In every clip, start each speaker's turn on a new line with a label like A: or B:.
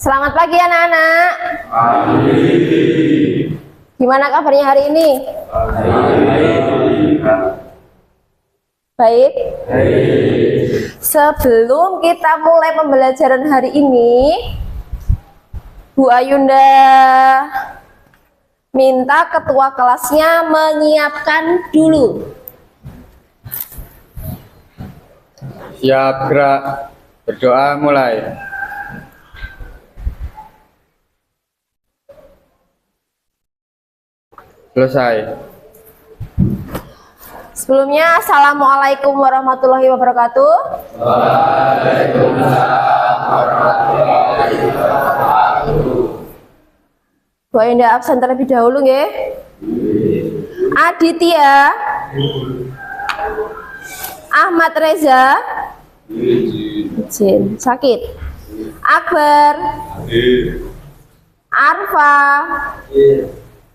A: Selamat pagi anak-anak. Gimana kabarnya hari ini? Baik. Sebelum kita mulai pembelajaran hari ini, Bu Ayunda minta ketua kelasnya menyiapkan dulu.
B: Siap, gerak. Berdoa mulai. Selesai.
A: Sebelumnya, Assalamualaikum warahmatullahi wabarakatuh.
B: Waalaikumsalam warahmatullahi wabarakatuh.
A: Bu Ayunda absen terlebih dahulu nggih. Aditya, Ahmad Reza, izin sakit. Akbar, Arfa.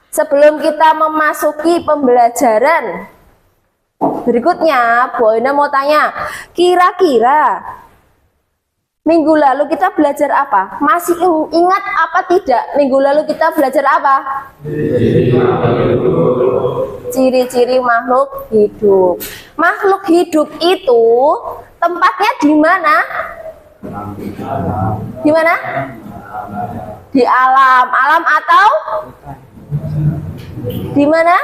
A: Sebelum kita memasuki pembelajaran berikutnya, Bu Ayunda mau tanya, kira-kira minggu lalu kita belajar apa? Masih ingat apa tidak? Minggu lalu kita belajar apa? Ciri-ciri makhluk hidup. Makhluk hidup itu tempatnya di mana? Di mana? Di alam. Alam atau di mana?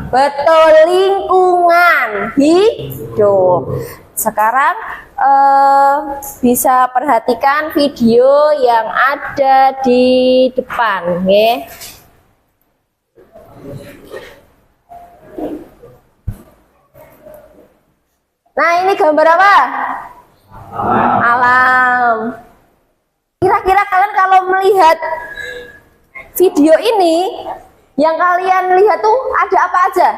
A: Betul, lingkungan hidup. Sekarang bisa perhatikan video yang ada di depan, nggih. Nah, ini gambar apa? Alam. Kira-kira kalian kalau melihat video ini, yang kalian lihat tuh ada apa aja?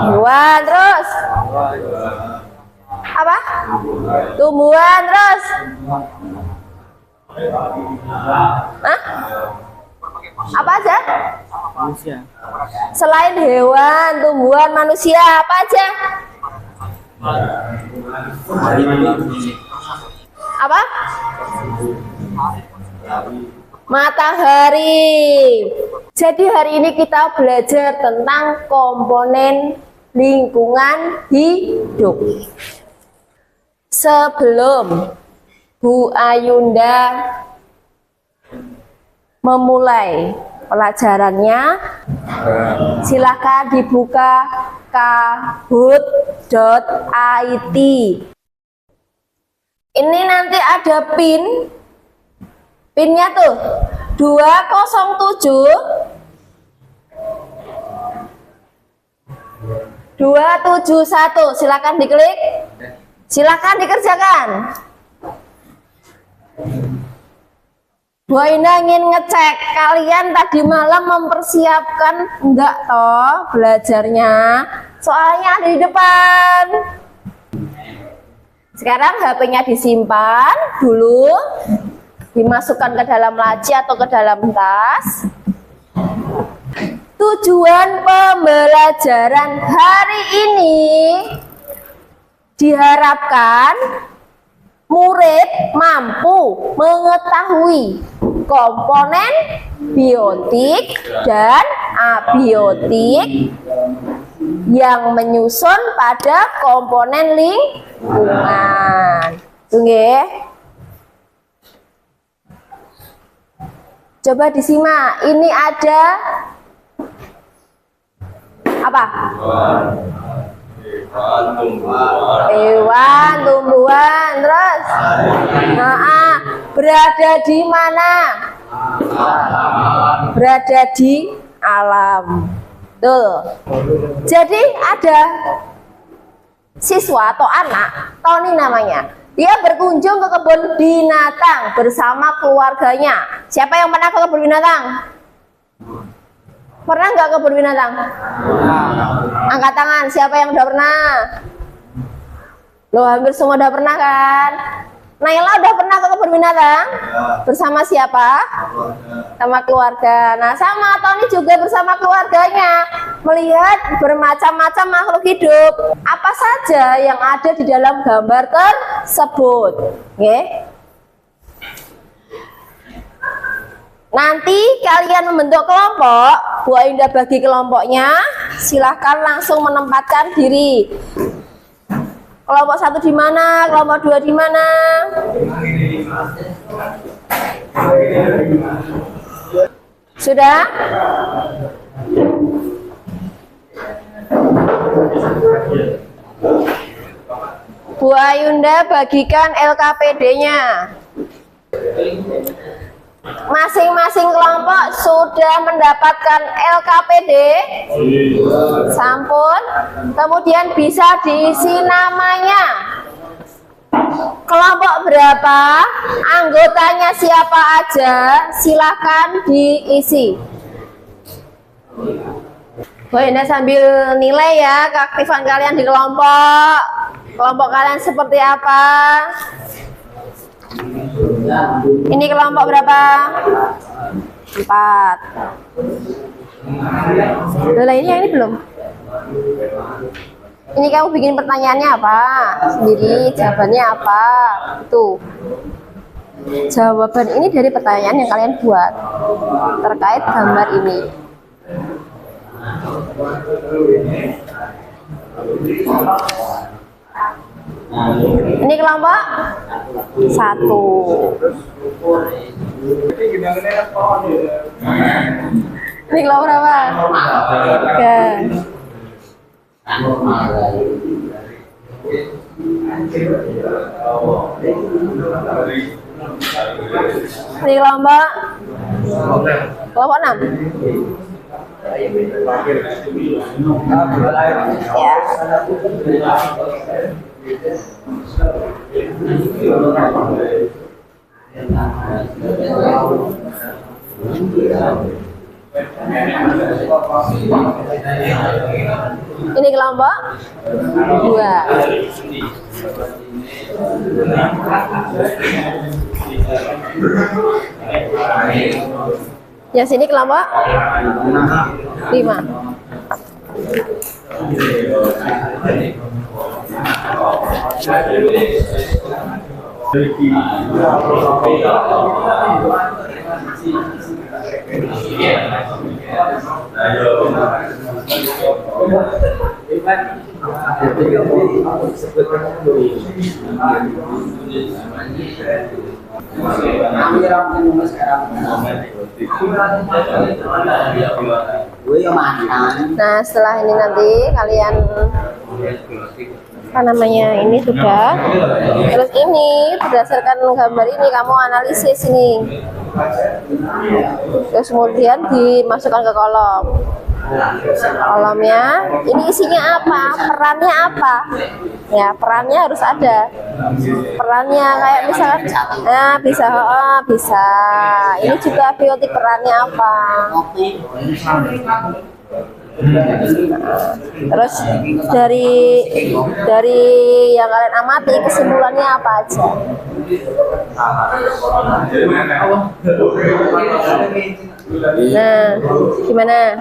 A: Hewan, terus apa? Tumbuhan, terus hah? Apa aja?
B: Manusia.
A: Selain hewan, tumbuhan, manusia, apa aja? Apa? Matahari. Jadi hari ini kita belajar tentang komponen lingkungan hidup. Sebelum Bu Ayunda memulai pelajarannya, silakan dibuka kahoot.it. Ini nanti ada pinnya tuh 207 271. Silakan diklik, silakan dikerjakan. Bu Ayunda ingin ngecek kalian tadi malam mempersiapkan enggak toh belajarnya, soalnya ada di depan. Sekarang HP-nya disimpan dulu, dimasukkan ke dalam laci atau ke dalam tas. Tujuan pembelajaran hari ini diharapkan murid mampu mengetahui komponen biotik dan abiotik yang menyusun pada komponen lingkungan. Nggih. Coba disimak, ini ada apa? Hewan, tumbuhan, terus berada di mana? Berada di alam. Tuh. Jadi ada siswa atau anak, Tony namanya. Dia berkunjung ke kebun binatang bersama keluarganya. Siapa yang pernah ke kebun binatang? Pernah nggak ke kebun binatang? Angkat tangan, siapa yang udah pernah? Loh, hampir semua udah pernah kan? Naila udah pernah ke kebun binatang? Bersama siapa? Sama keluarga. Nah, sama Tony juga bersama keluarganya melihat bermacam-macam makhluk hidup. Apa saja yang ada di dalam gambar tersebut? Oke. Nanti kalian membentuk kelompok, Bu Indah bagi kelompoknya, silahkan langsung menempatkan diri. Kelompok 1 di mana, kelompok 2 di mana? Sudah? Bu Ayunda bagikan LKPD-nya. Masing-masing kelompok sudah mendapatkan LKPD. Sampun. Kemudian bisa diisi namanya. Kelompok berapa? Anggotanya siapa aja? Silakan diisi. Bu Indah sambil nilai ya keaktifan kalian di kelompok. Kelompok kalian seperti apa? Ini kelompok berapa? 4. Udah ini belum? Ini kamu bikin pertanyaannya apa? Sendiri, jawabannya apa? Tuh. Jawaban ini dari pertanyaan yang kalian buat terkait gambar ini. Ini kelompok 1. Ini kelompok berapa? 3. Ini kelompok 6. Ya. Ini kelompok 2. Yang sini kelompok 5. Nah, setelah ini nanti kalian apa namanya ini sudah, terus ini berdasarkan gambar ini kamu analisis ini, terus kemudian dimasukkan ke kolomnya ini isinya apa, perannya apa ya, perannya harus ada perannya, kayak misalkan bisa ini juga biotik, perannya apa. Terus dari yang kalian amati kesimpulannya apa aja? Nah, gimana?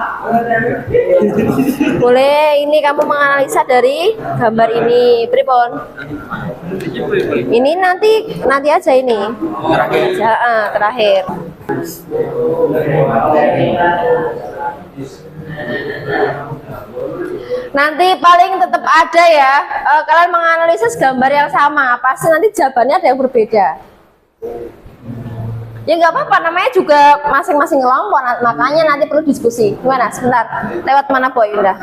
A: Boleh ini kamu menganalisa dari gambar ini, Pripon? Ini nanti aja ini. Terakhir. Nanti paling tetap ada ya, kalian menganalisis gambar yang sama, pasti nanti jawabannya ada yang berbeda. Ya nggak apa-apa, namanya juga masing-masing kelompok, makanya nanti perlu diskusi. Gimana? Sebentar, lewat mana Bu Indah?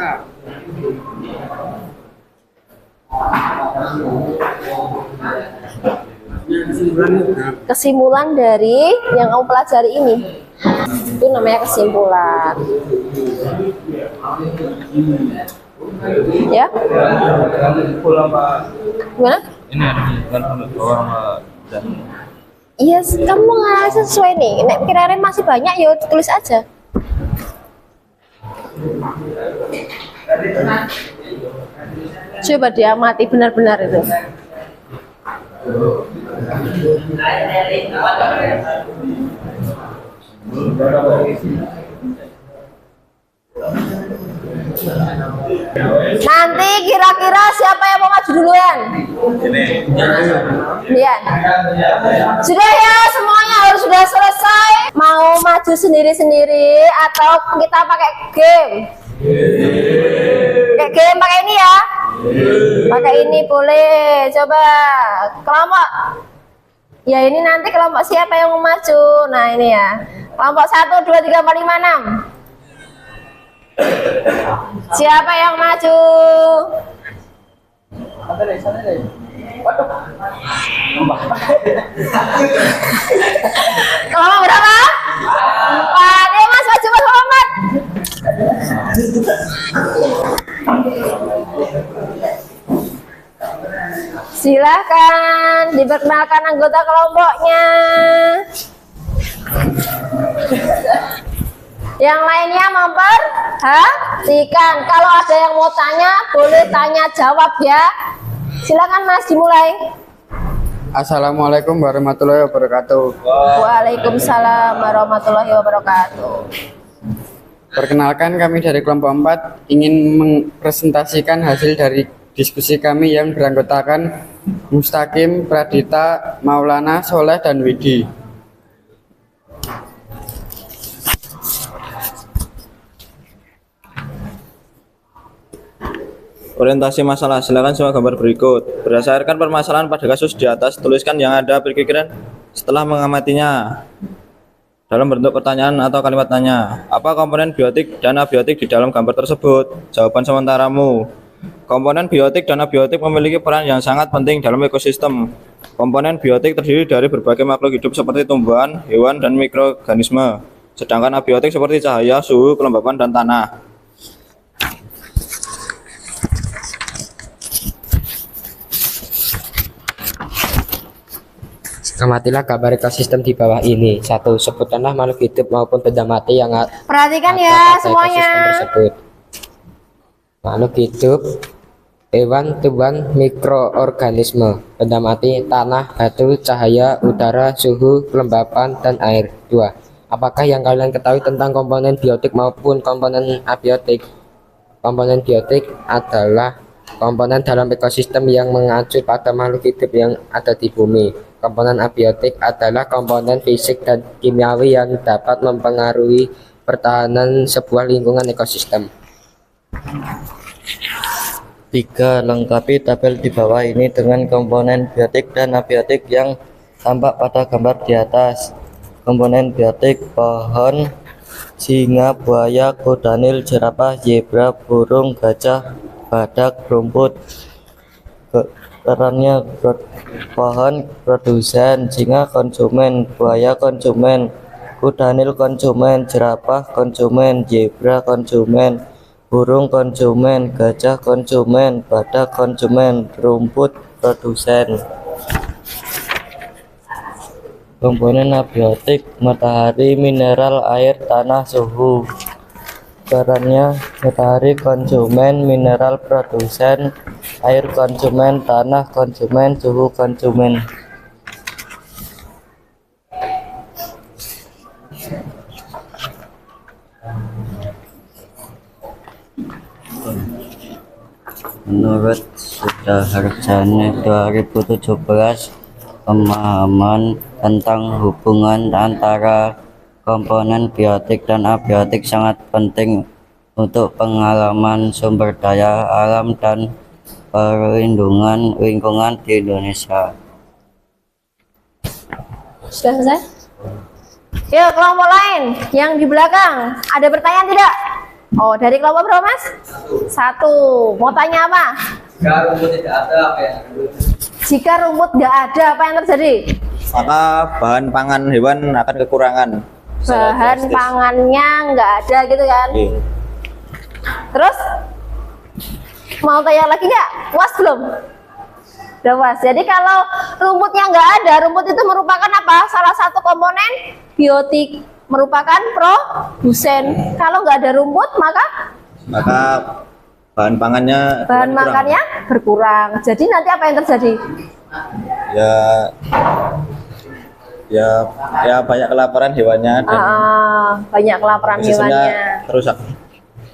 A: Kesimpulan dari yang kamu pelajari ini, itu namanya kesimpulan. Ya? Gimana?
B: Ini ada orang dan
A: iya, kamu menganalisis sesuai nih. Nek kira-kira masih banyak, ya tulis aja. Coba diamati benar-benar itu. Nanti kira-kira siapa yang mau maju duluan? Iya. Sudah ya, semuanya harus sudah selesai. Mau maju sendiri-sendiri atau kita pakai game? Kayak game pakai ini ya? Pakai ini boleh. Coba kelompok. Ya ini nanti kelompok siapa yang mau maju? Nah ini ya. Kelompok 1, 2, 3, 4, 5, 6. Siapa yang maju? Kelompok berapa? 4. Ya Mas, maju Mas Muhammad. Silahkan diperkenalkan anggota kelompoknya. Yang lainnya memperhatikan. Kalau ada yang mau tanya, boleh tanya jawab ya. Silakan Mas, dimulai.
C: Assalamualaikum warahmatullahi wabarakatuh.
A: Waalaikumsalam warahmatullahi wabarakatuh.
C: Perkenalkan, kami dari kelompok 4 ingin mempresentasikan hasil dari diskusi kami yang beranggotakan Mustaqim, Pradita, Maulana, Soleh, dan Widi.
B: Orientasi masalah, silakan semua gambar berikut. Berdasarkan permasalahan pada kasus di atas, tuliskan yang ada pikiran setelah mengamatinya dalam bentuk pertanyaan atau kalimat tanya. Apa komponen biotik dan abiotik di dalam gambar tersebut? Jawaban sementaramu. Komponen biotik dan abiotik memiliki peran yang sangat penting dalam ekosistem. Komponen biotik terdiri dari berbagai makhluk hidup seperti tumbuhan, hewan, dan mikroorganisme. Sedangkan abiotik seperti cahaya, suhu, kelembapan, dan tanah.
D: Amatilah gambar ekosistem di bawah ini. 1. Sebutkanlah makhluk hidup maupun benda mati yang
A: Perhatikan
D: ada
A: ya
D: pada
A: semuanya.
D: ekosistem tersebut. Makhluk hidup, hewan, tumbuhan, mikroorganisme, benda mati, tanah, batu, cahaya, udara, suhu, kelembapan, dan air. 2. Apakah yang kalian ketahui tentang komponen biotik maupun komponen abiotik? Komponen biotik adalah komponen dalam ekosistem yang mengacu pada makhluk hidup yang ada di bumi. Komponen abiotik adalah komponen fisik dan kimiawi yang dapat mempengaruhi pertahanan sebuah lingkungan ekosistem.
E: 3. Lengkapi tabel di bawah ini dengan komponen biotik dan abiotik yang tampak pada gambar di atas. Komponen biotik: pohon, singa, buaya, kudanil, jerapah, zebra, burung, gajah, badak, rumput. Perannya: pohon produsen, singa konsumen, buaya konsumen, kudanil konsumen, jerapah konsumen, zebra konsumen, burung konsumen, gajah konsumen, badak konsumen, rumput produsen. Komponen abiotik: matahari, mineral, air, tanah, suhu. Perannya: matahari konsumen, mineral produsen, air konsumen, tanah konsumen, suhu konsumen. Menurut Sudaharjana 2017, pemahaman tentang hubungan antara komponen biotik dan abiotik sangat penting untuk pengalaman sumber daya alam dan perlindungan lingkungan di Indonesia.
A: Sudah selesai? Yuk kelompok lain yang di belakang, ada pertanyaan tidak? Oh, dari kelompok berapa Mas? 1. Mau tanya apa?
F: Jika rumput tidak ada, apa yang
A: Jika rumput nggak ada, apa yang terjadi?
B: Maka bahan pangan hewan akan kekurangan.
A: Bahan pangannya nggak ada gitu kan?
B: Oke.
A: Terus mau tanya lagi nggak? Puas belum? Udah puas. Jadi kalau rumputnya nggak ada, rumput itu merupakan apa? Salah satu komponen biotik, merupakan produsen. Kalau nggak ada rumput, maka
B: bahan pangannya
A: bahan
B: kurang.
A: makannya berkurang. Jadi nanti apa yang terjadi?
B: Ya banyak kelaparan hewannya dan
A: Banyak kelaparan
B: ekosistemnya
A: hewannya.
B: rusak.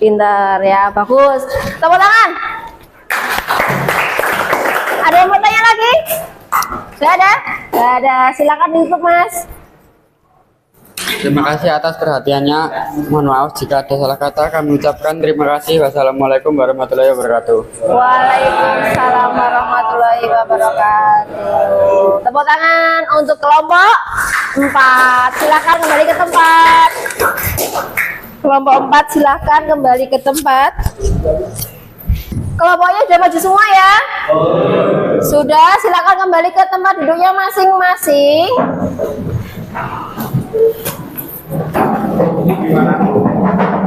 A: Pintar ya, bagus. Tepuk tangan. Ada yang mau tanya lagi? Gak ada? Gak ada. Silakan ditutup, Mas.
C: Terima kasih atas perhatiannya. Mohon maaf jika ada salah kata. Kami ucapkan terima kasih. Wassalamualaikum warahmatullahi wabarakatuh.
A: Waalaikumsalam warahmatullahi wabarakatuh. Tepuk tangan untuk kelompok 4. Silakan kembali ke tempat. Kelompok 4 silakan kembali ke tempat. Kelompoknya sudah maju semua ya? Sudah, silakan kembali ke tempat duduknya masing-masing.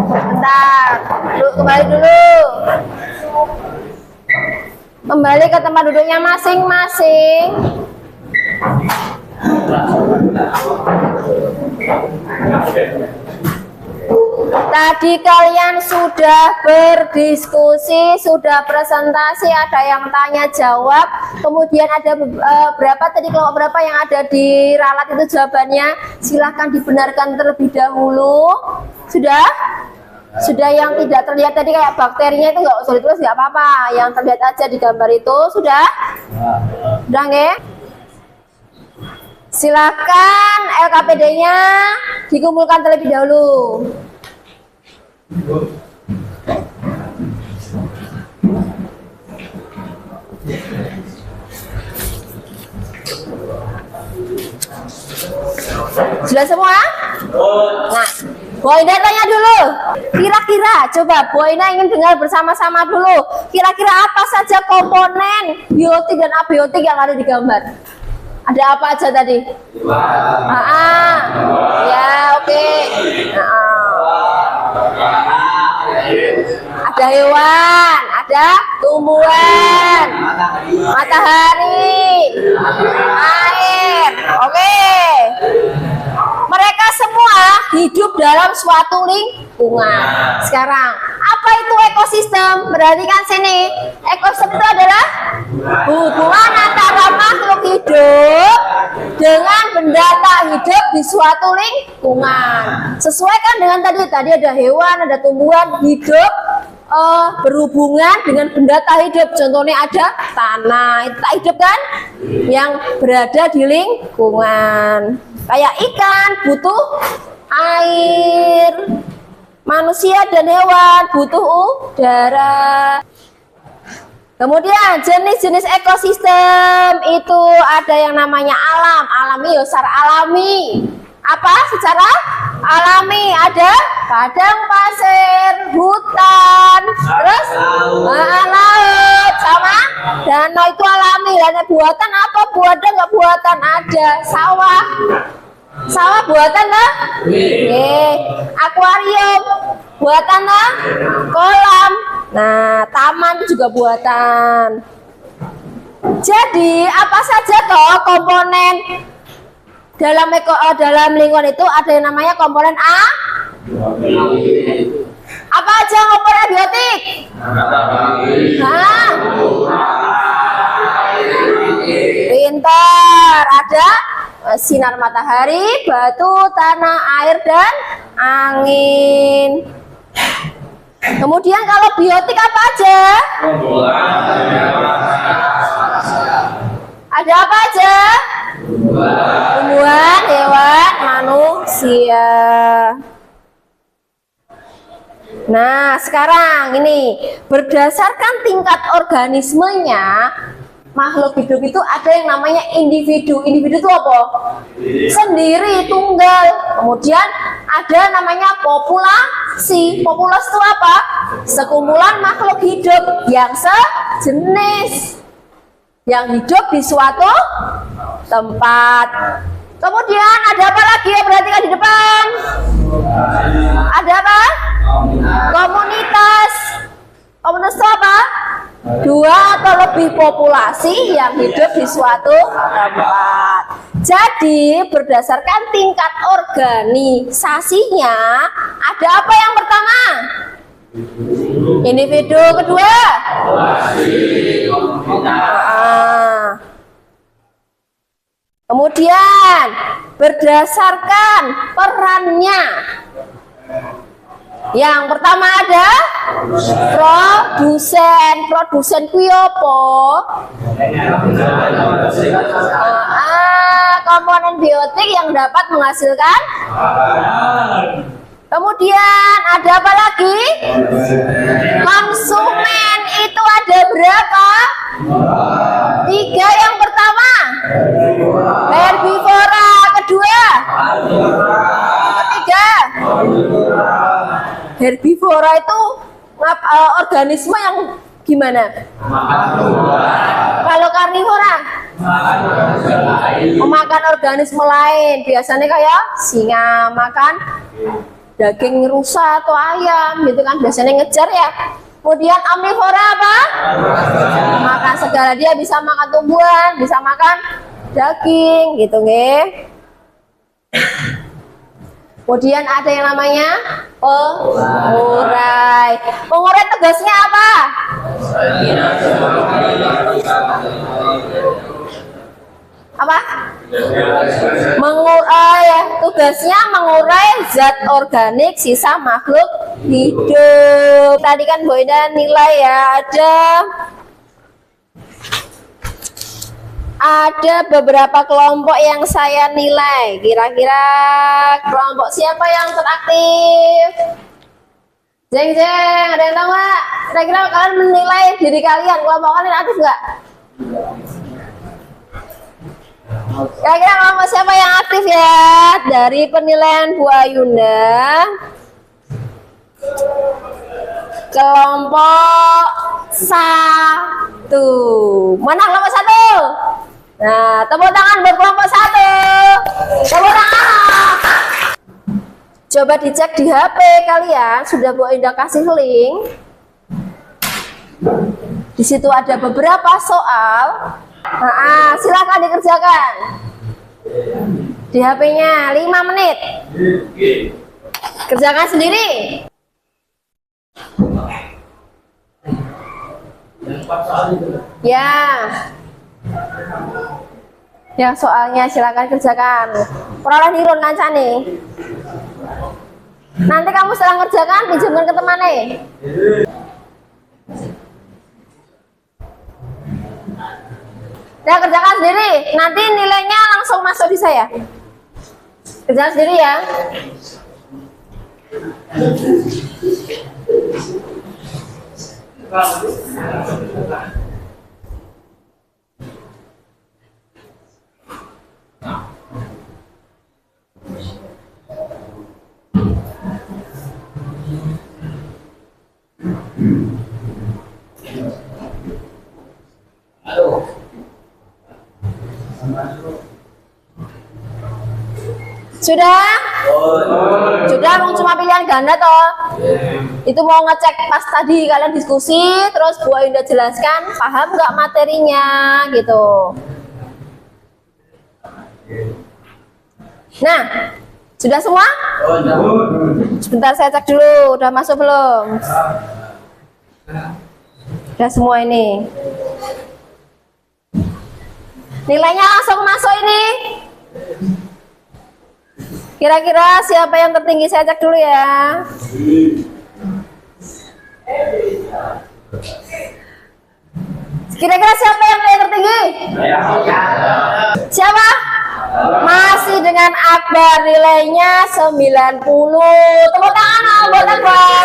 A: Bentar, kembali dulu. Kembali ke tempat duduknya masing-masing. Tadi kalian sudah berdiskusi, sudah presentasi, ada yang tanya jawab, kemudian ada berapa tadi kelompok berapa yang ada di ralat itu jawabannya, silahkan dibenarkan terlebih dahulu. Sudah? Sudah, yang tidak terlihat tadi kayak bakterinya itu nggak usah ditulis, nggak apa-apa, yang terlihat aja di gambar itu. Sudah? Sudah nggak? Silakan LKPD-nya dikumpulkan terlebih dahulu. Sudah semua? Nah, Bu Ina tanya dulu. Kira-kira, coba Bu Ina ingin dengar bersama-sama dulu. Kira-kira apa saja komponen biotik dan abiotik yang ada di gambar? Ada apa aja tadi? Ya, oke. Ada hewan, ada tumbuhan, matahari, air. Oke. Mereka semua hidup dalam suatu lingkungan. Sekarang, apa itu ekosistem? Perhatikan sini. Ekosistem itu adalah hubungan antara makhluk hidup dengan benda tak hidup di suatu lingkungan. Sesuaikan dengan tadi ada hewan, ada tumbuhan hidup berhubungan dengan benda tak hidup. Contohnya ada tanah, itu tak hidup kan? Yang berada di lingkungan. Kayak ikan butuh air, manusia dan hewan butuh udara. Kemudian jenis-jenis ekosistem itu ada yang namanya alami ya, secara alami. Apa secara alami? Ada padang pasir, hutan, terus laut sama danau, itu alami. Dan buatan apa? Buatan nggak buatan? Ada sawah. Sawah buatan lah. Akuarium buatan lah. Kolam. Nah, taman itu juga buatan. Jadi apa saja toh komponen dalam lingkungan itu? Ada yang namanya komponen A. Apa aja komponen biotik? Pintar. Ada sinar matahari, batu, tanah, air, dan angin. Kemudian kalau biotik apa aja? Ada apa aja? Tumbuhan, hewan, manusia. Nah, sekarang ini berdasarkan tingkat organismenya, makhluk hidup itu ada yang namanya individu. Individu itu apa? Sendiri, tunggal. Kemudian ada namanya populasi. Populasi itu apa? Sekumpulan makhluk hidup yang sejenis, yang hidup di suatu tempat. Kemudian ada apa lagi ya? Perhatikan di depan. Ada apa? Komunitas. Komunitas itu apa? Dua atau lebih populasi yang hidup di suatu tempat. Jadi berdasarkan tingkat organisasinya, ada apa yang pertama? Individu. Kedua, kemudian berdasarkan perannya, Yang pertama ada produsen. Produsen kuwi apa? Komponen biotik yang dapat menghasilkan. Kemudian ada apa lagi? Konsumen itu ada berapa? 3. Yang pertama herbivora, kedua, ketiga. Herbivora itu organisme yang gimana? Kalau karnivora memakan organisme lain, biasanya kayak singa makan daging rusa atau ayam gitu kan, biasanya ngejar ya. Kemudian omnivora apa? Makan segala, dia bisa makan tumbuhan, bisa makan daging gitu nggih. Kemudian ada yang namanya pengurai. Pengurai tugasnya apa? Apa? Mengurai, tugasnya mengurai zat organik sisa makhluk hidup. Tadi kan Bu Ida nilai ya, ada beberapa kelompok yang saya nilai. Kira-kira kelompok siapa yang teraktif? Jeng, ada yang tahu nggak? Kira-kira kalian menilai diri kalian, kelompok kalian aktif nggak? Kira-kira kelompok siapa yang aktif ya? Dari penilaian Bu Ayunda, kelompok 1. Mana kelompok 1? Nah, tepuk tangan buat kelompok 1. Tepuk tangan. Coba dicek di HP kalian, sudah Bu Indah kasih link. Di situ ada beberapa soal. Nah, silakan dikerjakan. Di HP-nya 5 menit. Kerjakan sendiri. Ya. Ya, soalnya silakan kerjakan. Peroleh nirun kancane. Nanti kamu setelah kerjakan pinjamkan ke temannya. Ya, kerjakan sendiri. Nanti nilainya langsung masuk di saya. Kerjakan sendiri ya. Sudah? Sudah, cuma pilihan ganda toh. Itu mau ngecek pas tadi kalian diskusi, terus Bu Indah jelaskan paham nggak materinya gitu. Nah, sudah semua? Sebentar saya cek dulu, udah masuk belum? Udah semua ini. Nilainya langsung masuk ini. Kira-kira siapa yang tertinggi, saya cek dulu ya. Kira-kira siapa yang tertinggi? Siapa? Masih dengan Akbar, nilainya 90. Tepuk tangan buat Akbar.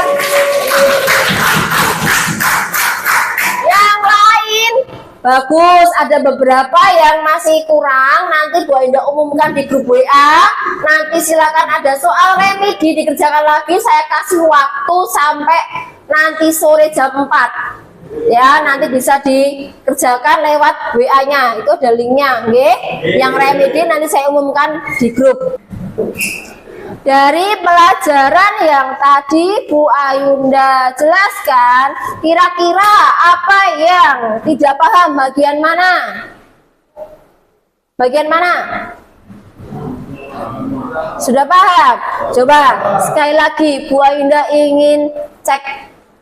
A: Yang lain bagus, ada beberapa yang masih kurang. Nanti Bu Indah umumkan di grup WA. Nanti silakan ada soal remedi dikerjakan lagi. Saya kasih waktu sampai nanti sore jam 4. Ya, nanti bisa dikerjakan lewat WA-nya. Itu ada linknya, nggih. Yang remedi nanti saya umumkan di grup. Dari pelajaran yang tadi Bu Ayunda jelaskan, kira-kira apa yang tidak paham? Bagian mana? Bagian mana? Sudah paham? Coba sekali lagi Bu Ayunda ingin cek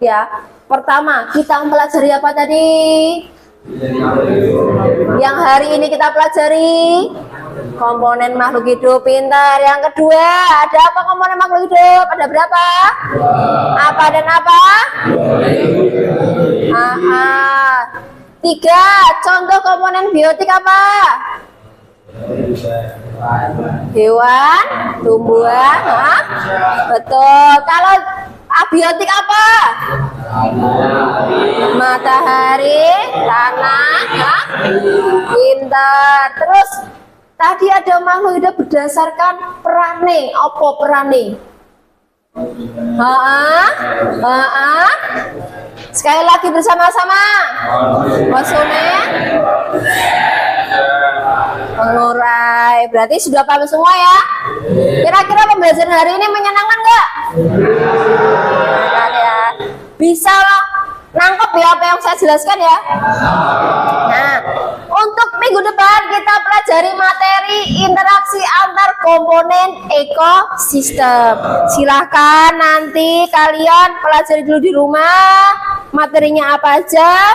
A: ya. Pertama, kita mempelajari apa tadi? Yang hari ini kita pelajari Komponen makhluk hidup, pintar. Yang kedua, ada apa komponen makhluk hidup? Ada berapa? Apa dan apa? Tiga, contoh komponen biotik apa? Hewan, tumbuhan, betul. Kalau abiotik apa? Matahari, tanah, pintar. Terus tadi ada makhluk hidup berdasarkan perane. Apa perane? Sekali lagi bersama-sama. Maksudnya mengurai. Berarti sudah paham semua ya? Kira-kira pembelajaran hari ini menyenangkan nggak? Menyenangkan ya. Bisa loh nangkep ya apa yang saya jelaskan ya. Nah, untuk minggu depan kita pelajari materi interaksi antar komponen ekosistem. Silahkan nanti kalian pelajari dulu di rumah materinya apa aja,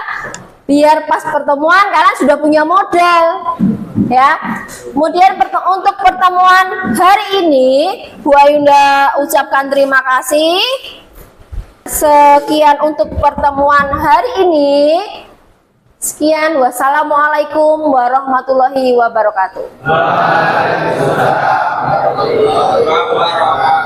A: biar pas pertemuan kalian sudah punya model ya. Kemudian untuk pertemuan hari ini Bu Ayunda ucapkan terima kasih. Sekian untuk pertemuan hari ini. Sekian, wassalamualaikum warahmatullahi wabarakatuh.
F: Waalaikumsalam warahmatullahi wabarakatuh.